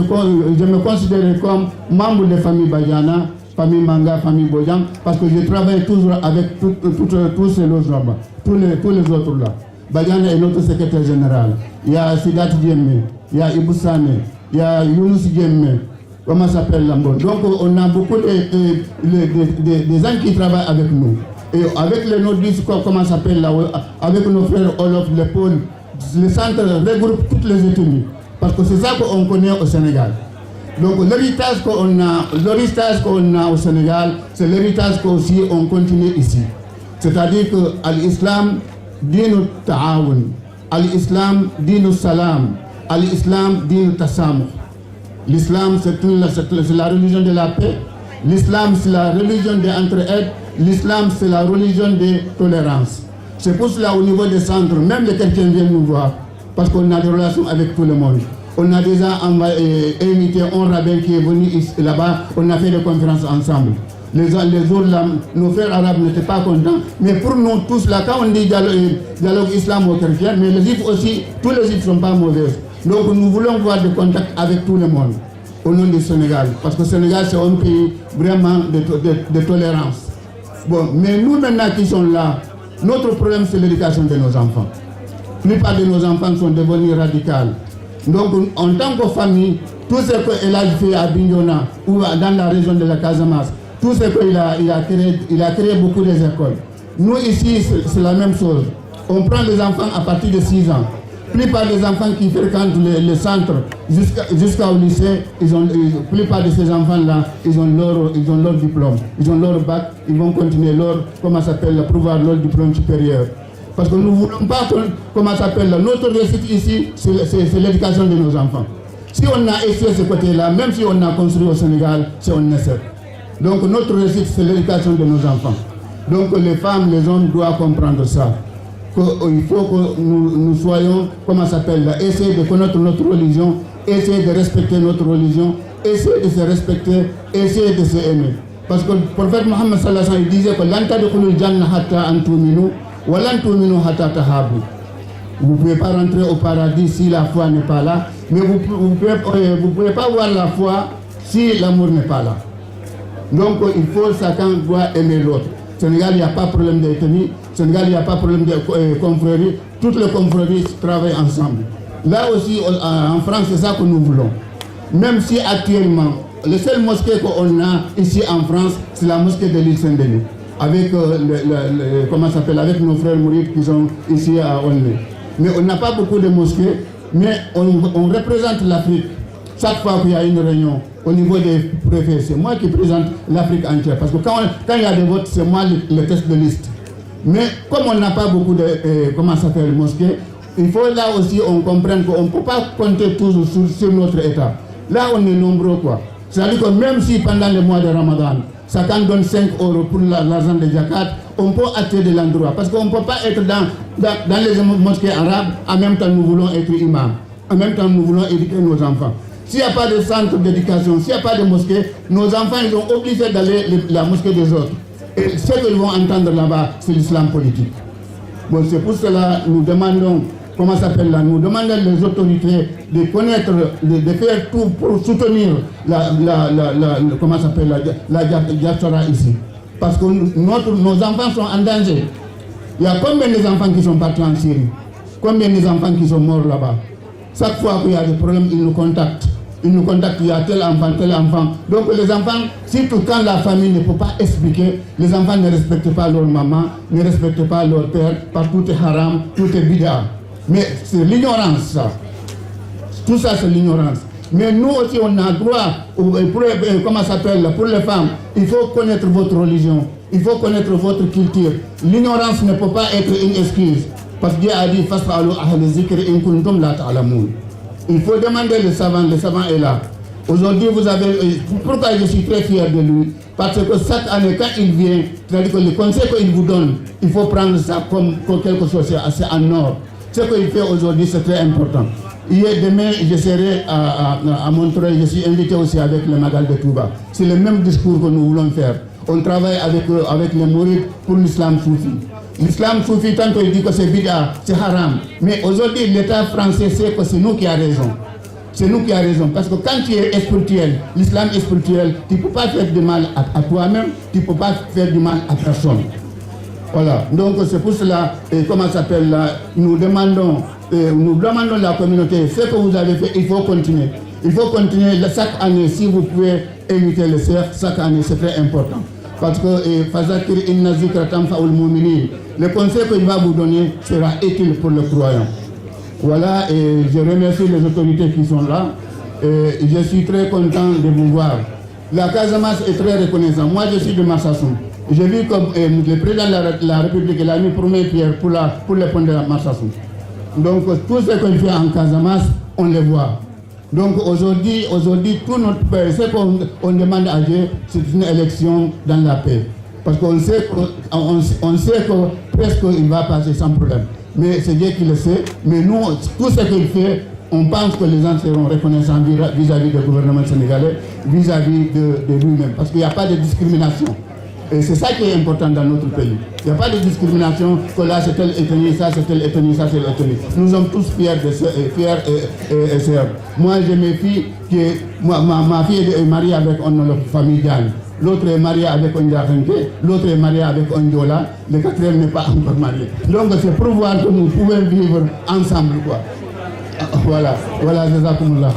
je me considère comme membre de famille Badiana, famille Manga, famille Bojang, parce que je travaille toujours avec tous ces autres là-bas, tous les autres là. Badiana est notre secrétaire général. Il y a Sidat Djemme, il y a Ibou Sané, il y a Younous Djemme, comment ça s'appelle là-bas. Donc on a beaucoup de gens qui travaillent avec nous. Et avec les nordistes, comment ça s'appelle là, avec nos frères Olof, les Pôles, le centre regroupe toutes les ethnies. Parce que c'est ça qu'on connaît au Sénégal. Donc l'héritage qu'on a au Sénégal, c'est l'héritage qu'aussi on continue ici. C'est-à-dire que l'islam dinu ta'awun, l'islam dinu salam, l'islam dinu tasamuh. L'islam c'est la religion de la paix, l'islam c'est la religion de l'entraide, l'islam c'est la religion de tolérance. C'est pour cela au niveau des centres, même les chrétiens viennent nous voir, parce qu'on a des relations avec tout le monde. On a déjà invité un rabbin qui est venu ici, là-bas, on a fait des conférences ensemble. Les autres là, nos frères arabes n'étaient pas contents, mais pour nous tous là, quand on dit dialogue islamo-chrétien, mais les juifs aussi, tous les juifs ne sont pas mauvais. Donc nous voulons voir des contacts avec tout le monde, au nom du Sénégal, parce que le Sénégal c'est un pays vraiment de tolérance. Bon, mais nous maintenant qui sommes là, notre problème c'est l'éducation de nos enfants. La plupart de nos enfants sont devenus radicaux. Donc en tant que famille, tout ce qu'elle a fait à Bignona ou dans la région de la Casamance, tout ce qu'il a créé beaucoup d'écoles. Nous ici c'est la même chose. On prend les enfants à partir de 6 ans. La plupart des enfants qui fréquentent le centre jusqu'au lycée, la plupart de ces enfants-là, ils ont leur diplôme, ils ont leur bac, ils vont continuer pour avoir leur diplôme supérieur. Parce que nous ne voulons pas, notre réussite ici, c'est l'éducation de nos enfants. Si on a essayé ce côté-là, même si on a construit au Sénégal, c'est un essai. Donc notre réussite, c'est l'éducation de nos enfants. Donc les femmes, les hommes doivent comprendre ça. Il faut que nous soyons, essayer de connaître notre religion, essayer de respecter notre religion, essayer de se respecter, essayer de se aimer. Parce que le prophète Mohammed sallallahu alayhi wa sallam disait que l'anta dukhulul janna hatta antuminu wa lan tuminu hatta tahabu. Vous ne pouvez pas rentrer au paradis si la foi n'est pas là, mais vous ne pouvez pas voir la foi si l'amour n'est pas là. Donc il faut chacun doit aimer l'autre. Au Sénégal, il n'y a pas de problème d'ethnie. Au Sénégal, il n'y a pas de problème de confrérie. Toutes les confréries travaillent ensemble. Là aussi, en France, c'est ça que nous voulons. Même si actuellement, le seul mosquée qu'on a ici en France, c'est la mosquée de l'île Saint-Denis. Avec, avec nos frères mourides qui sont ici à Onlé. Mais on n'a pas beaucoup de mosquées, mais on représente l'Afrique. Chaque fois qu'il y a une réunion au niveau des préfets, c'est moi qui présente l'Afrique entière. Parce que quand il y a des votes, c'est moi le test de liste. Mais comme on n'a pas beaucoup de mosquées, il faut là aussi on comprenne qu'on ne peut pas compter toujours sur notre État. Là on est nombreux quoi. C'est-à-dire que même si pendant le mois de Ramadan, chacun donne 5 € pour l'argent de Zakat, on peut acheter de l'endroit. Parce qu'on ne peut pas être dans les mosquées arabes, en même temps nous voulons être imams. En même temps nous voulons éduquer nos enfants. S'il n'y a pas de centre d'éducation, s'il n'y a pas de mosquée, nos enfants ils sont obligés d'aller à la mosquée des autres. Et ce qu'ils vont entendre là-bas, c'est l'islam politique. Bon, c'est pour cela que nous demandons, nous demandons les autorités de connaître, de faire tout pour soutenir la diaspora ici. Parce que nos enfants sont en danger. Il y a combien d'enfants qui sont partis en Syrie? Combien d'enfants qui sont morts là-bas? Chaque fois qu'il y a des problèmes, ils nous contactent. Il y a tel enfant. Donc les enfants, surtout quand la famille ne peut pas expliquer, les enfants ne respectent pas leur maman, ne respectent pas leur père, parce que tout est haram, tout est bid'a. Mais c'est l'ignorance ça. Tout ça c'est l'ignorance. Mais nous aussi on a droit, pour les femmes, il faut connaître votre religion, il faut connaître votre culture. L'ignorance ne peut pas être une excuse. Parce que Dieu a dit, il faut demander le savant est là. Aujourd'hui, vous avez. Pourquoi je suis très fier de lui? Parce que chaque année, quand il vient, c'est-à-dire que le conseil qu'il vous donne, il faut prendre ça comme quelque chose assez en or. Ce qu'il fait aujourd'hui, c'est très important. Demain, je serai à Montreuil, je suis invité aussi avec le Magal de Touba. C'est le même discours que nous voulons faire. On travaille avec les mourides pour l'islam soufi. L'islam soufi, tantôt il dit que c'est bid'a, c'est haram. Mais aujourd'hui, l'État français sait que c'est nous qui avons raison. c'est nous qui avons raison. Parce que quand tu es spirituel, l'islam est spirituel, tu ne peux pas faire du mal à toi-même, tu ne peux pas faire du mal à personne. Voilà, donc c'est pour cela, comment ça s'appelle là, nous demandons la communauté, ce que vous avez fait, il faut continuer. Il faut continuer chaque année, si vous pouvez éviter le cercle, chaque année, c'est très important. Parce que le conseil que je vais vous donner sera utile pour le croyant. Voilà, et je remercie les autorités qui sont là. Et je suis très content de vous voir. La Casamance est très reconnaissante. Moi, je suis de Marsassoum. J'ai vu comme le président de la République il a mis première pierre pour le pont de la Marsassoum. Donc, tout ce qu'on fait en Casamance, on le voit. Donc, aujourd'hui, tout notre pays, ce qu'on demande à Dieu, c'est une élection dans la paix. Parce qu'on sait que presque il va passer sans problème. Mais c'est Dieu qui le sait. Mais nous, tout ce qu'il fait, on pense que les gens seront reconnaissants vis-à-vis du gouvernement sénégalais, vis-à-vis de lui-même. Parce qu'il n'y a pas de discrimination. Et c'est ça qui est important dans notre pays. Il n'y a pas de discrimination, que là c'est tel ethnie, ça c'est tel ethnie, ça c'est ethnie. Nous sommes tous fiers et sœurs. Moi j'ai mes filles, ma fille est mariée avec une famille Diane. L'autre est mariée avec un Diarenke, l'autre est mariée avec un Diola, le quatrième n'est pas encore marié. Donc c'est pour voir que nous pouvons vivre ensemble, quoi. Voilà, c'est ça comme là.